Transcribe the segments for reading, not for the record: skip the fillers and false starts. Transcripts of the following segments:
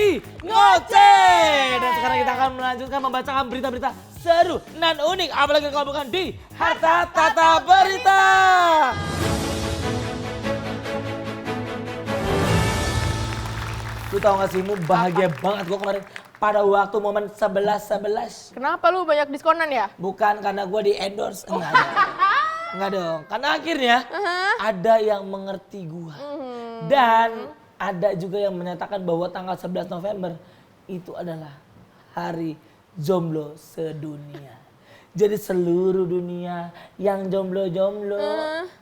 di Ngoceh. Dan sekarang kita akan melanjutkan membacakan berita-berita seru dan unik. Apalagi kalau bukan di Harta Tata Berita. Lu tau gak sih, Mu, bahagia banget gue kemarin pada waktu momen 11-11. Kenapa lu banyak diskonan ya? Bukan karena gue di endorse, enggak dong. Enggak dong, karena akhirnya ada yang mengerti gue. Dan ada juga yang menyatakan bahwa tanggal 11 November itu adalah hari jomblo sedunia. Jadi seluruh dunia yang jomblo-jomblo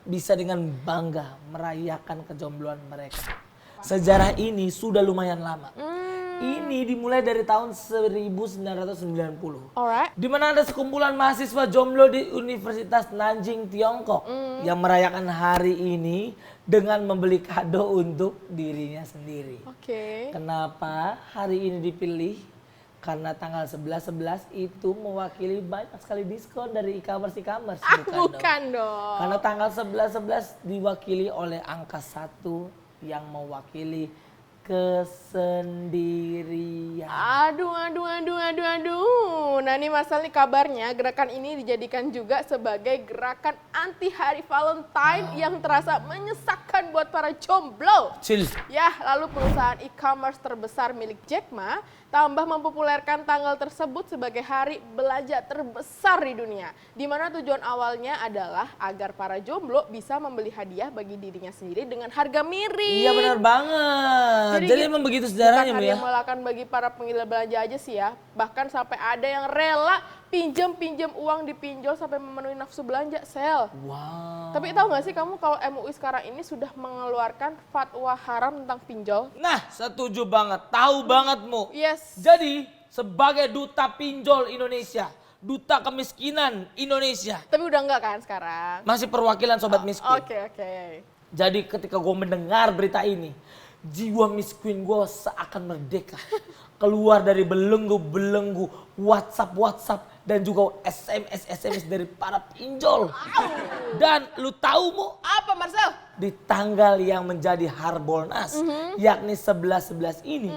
bisa dengan bangga merayakan kejombloan mereka. Sejarah ini sudah lumayan lama. Ini dimulai dari tahun 1990. Alright. Di mana ada sekumpulan mahasiswa jomblo di Universitas Nanjing, Tiongkok yang merayakan hari ini dengan membeli kado untuk dirinya sendiri. Oke. Kenapa hari ini dipilih? Karena tanggal 11-11 itu mewakili banyak sekali diskon dari e-commerce. Bukan dong. Karena tanggal 11-11 diwakili oleh angka 1 yang mewakili kesendirian. Aduh. Nah ini masalah nih kabarnya gerakan ini dijadikan juga sebagai gerakan anti hari Valentine yang terasa menyesakkan buat para jomblo. Chill. Ya, lalu perusahaan e-commerce terbesar milik Jack Ma tambah mempopulerkan tanggal tersebut sebagai hari belanja terbesar di dunia. Di mana tujuan awalnya adalah agar para jomblo bisa membeli hadiah bagi dirinya sendiri dengan harga miring. Iya benar banget. Jadi emang begitu sejarahnya, bukan ya. hanya melakukan bagi para penggila belanja aja sih ya. Bahkan sampai ada yang rela pinjam uang dipinjol sampai memenuhi nafsu belanja, Sel. Wow. Tapi tahu nggak sih kamu kalau MUI sekarang ini sudah mengeluarkan fatwa haram tentang pinjol? Nah, setuju banget. Tahu banget, Mu. Yes. Jadi, sebagai duta pinjol Indonesia, duta kemiskinan Indonesia, Tapi udah enggak kan sekarang? masih perwakilan sobat miskin. Oke. Jadi ketika gue mendengar berita ini, jiwa miskin gue seakan merdeka. Keluar dari belenggu WhatsApp dan juga SMS dari para pinjol. Dan lu tahu, Mu, Apa Marcel? di tanggal yang menjadi Harbolnas, yakni 11-11 ini,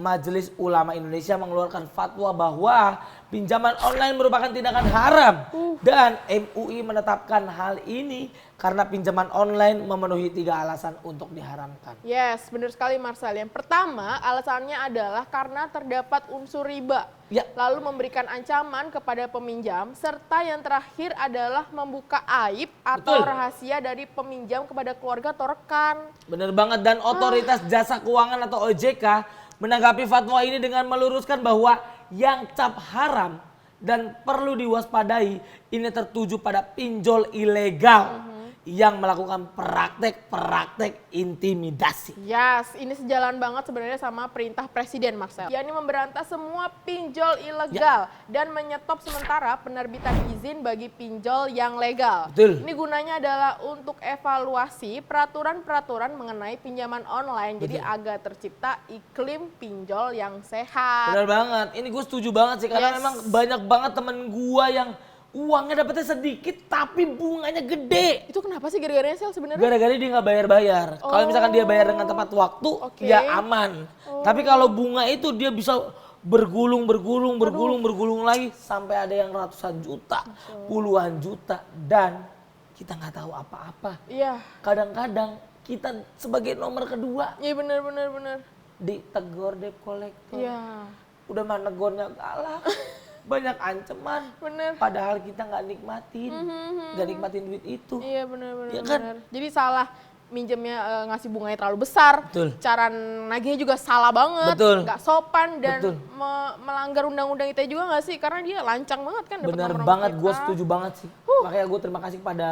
Majelis Ulama Indonesia mengeluarkan fatwa bahwa pinjaman online merupakan tindakan haram. Dan MUI menetapkan hal ini karena pinjaman online memenuhi 3 alasan untuk diharamkan. Yes, benar sekali Marcel. Yang pertama, alasannya adalah karena terdapat unsur riba. Ya. Lalu memberikan ancaman kepada peminjam, serta yang terakhir adalah membuka aib atau Betul. rahasia dari peminjam kepada keluarga atau rekan. Bener banget, dan Otoritas Jasa Keuangan atau OJK menanggapi fatwa ini dengan meluruskan bahwa yang cap haram dan perlu diwaspadai ini tertuju pada pinjol ilegal yang melakukan praktek intimidasi. Yes, ini sejalan banget sebenarnya sama perintah Presiden Marcel. Yakni memberantas semua pinjol ilegal dan menyetop sementara penerbitan izin bagi pinjol yang legal. Betul. Ini gunanya adalah untuk evaluasi peraturan-peraturan mengenai pinjaman online. Jadi agar tercipta iklim pinjol yang sehat. Bener banget, ini gue setuju banget sih karena Yes. memang banyak banget temen gue yang uangnya dapetnya sedikit tapi bunganya gede. Itu kenapa sih gara-garanya Sel sebenarnya? Gara-gara dia nggak bayar-bayar. Kalau misalkan dia bayar dengan tepat waktu, Oke. ya aman. Tapi kalau bunga itu dia bisa bergulung lagi sampai ada yang ratusan juta, puluhan juta, dan kita nggak tahu apa-apa. Iya. Kadang-kadang kita sebagai nomor kedua Iya benar. ditegur debt collector. Iya. Udah mah negornya galak. Banyak ancaman. Bener. Padahal kita nggak nikmatin duit itu. Iya benar. Iya kan? Jadi salah minjemnya ngasih bunganya terlalu besar. Betul. Cara nagihnya juga salah banget. Betul. Nggak sopan dan Betul. melanggar undang-undang ITE juga nggak sih? Karena dia lancang banget kan. dapet Bener nomor banget, kita. gue setuju banget sih. Makanya gue terima kasih kepada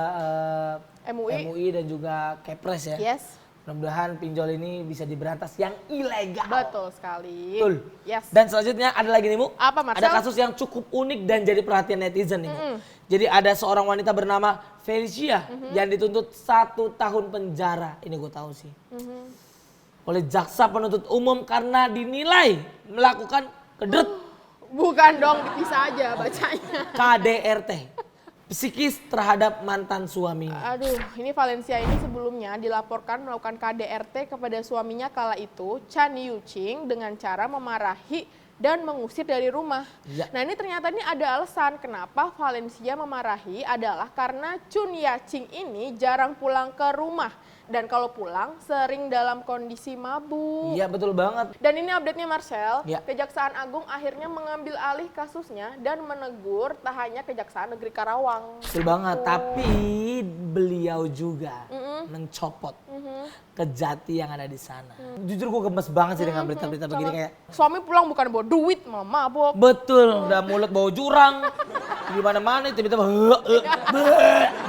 MUI. dan juga Kepres ya. Yes. Mudah-mudahan pinjol ini bisa diberantas yang ilegal. Betul sekali. Betul. Yes. Dan selanjutnya ada lagi nih, Mu. Apa, Marcel? Ada kasus yang cukup unik dan jadi perhatian netizen nih, Mu. Jadi ada seorang wanita bernama Felicia yang dituntut 1 tahun penjara. Ini gue tahu sih. Oleh jaksa penuntut umum karena dinilai melakukan Bukan dong, dipisah aja bacanya. KDRT. psikis terhadap mantan suaminya. Aduh, ini Valencia ini sebelumnya dilaporkan melakukan KDRT kepada suaminya kala itu, Chan Yuching, dengan cara memarahi dan mengusir dari rumah. Ya. Nah ini ternyata ini ada alasan kenapa Valencia memarahi adalah karena Chun Yaching ini jarang pulang ke rumah. Dan kalau pulang sering dalam kondisi mabuk. Iya betul banget. Dan ini update-nya Marcel, Ya. Kejaksaan Agung akhirnya mengambil alih kasusnya dan menegur tak hanya Kejaksaan Negeri Karawang. Betul banget, tapi beliau juga mencopot kejati yang ada di sana. Jujur gue gemes banget sih dengan berita-berita begini kayak. Suami pulang bukan bawa duit, malah mabok. Betul, udah mulut bau jurang. Gimana-mana tiba-tiba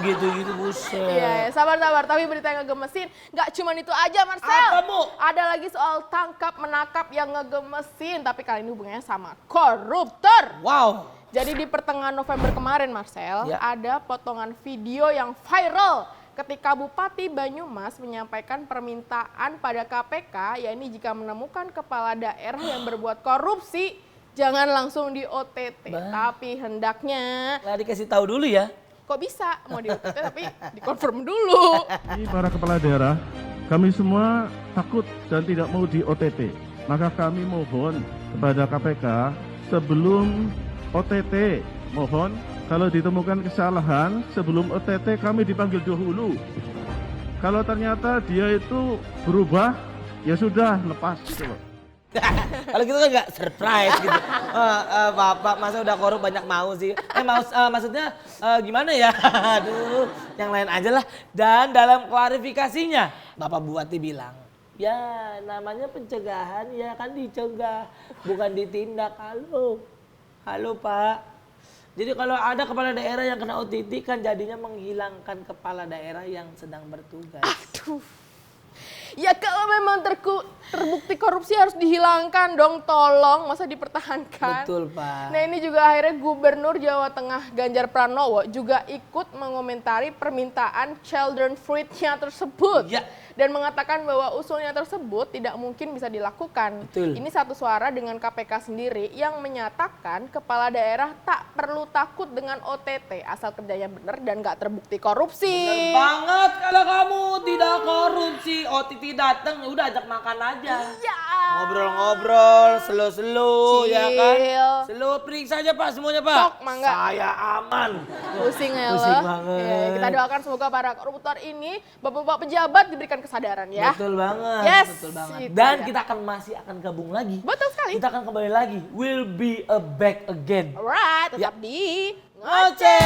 gitu-gitu buset. Iya, sabar-sabar. Tapi berita yang ngegemesin, nggak cuma itu aja Marcel. Apa, Bu? Ada lagi soal tangkap menangkap yang ngegemesin, tapi kali ini hubungannya sama koruptor. Wow. Jadi di pertengahan November kemarin Marcel, Ya. ada potongan video yang viral ketika Bupati Banyumas menyampaikan permintaan pada KPK, yakni jika menemukan kepala daerah yang berbuat korupsi, jangan langsung di OTT, tapi hendaknya Nah dikasih tahu dulu ya. kok bisa mau di OTT tapi dikonfirm dulu. Ini para kepala daerah, kami semua takut dan tidak mau di OTT. Maka kami mohon kepada KPK sebelum OTT, mohon kalau ditemukan kesalahan sebelum OTT kami dipanggil dahulu. Kalau ternyata dia itu berubah, ya sudah lepas gitu loh. Kalau gitu kan nggak surprise gitu. Bapak masa udah korup banyak mau sih. Maksudnya gimana ya? Aduh, yang lain aja lah. Dan dalam klarifikasinya, Bapak Bupati bilang, ya namanya pencegahan ya kan dicegah, bukan ditindak. Halo Pak. Jadi kalau ada kepala daerah yang kena OTT kan jadinya menghilangkan kepala daerah yang sedang bertugas. Aduh. Ya kalau memang terbukti korupsi harus dihilangkan dong, tolong, masa dipertahankan. Betul Pak. Nah ini juga akhirnya Gubernur Jawa Tengah Ganjar Pranowo juga ikut mengomentari permintaan children fruit-nya tersebut. Ya. Dan mengatakan bahwa usulnya tersebut tidak mungkin bisa dilakukan. Betul. Ini satu suara dengan KPK sendiri yang menyatakan kepala daerah tak perlu takut dengan OTT asal kerjanya benar dan nggak terbukti korupsi. Bener banget kalau kamu tidak korupsi, OTT datang ya udah ajak makan aja. Iya. Ngobrol-ngobrol, slow-slow ya kan. Chill. Slow periksa aja Pak semuanya Pak. Sok, mangga. Saya aman. Pusing ya Pusing lo. banget. Ya, kita doakan semoga para koruptor ini, bapak-bapak pejabat diberikan kesadaran ya. Betul banget. Yes, Betul banget. itu Dan ya. kita masih akan gabung lagi. Betul sekali. Kita akan kembali lagi. We'll be back again. Alright, tetap Ya. di Ngoceh.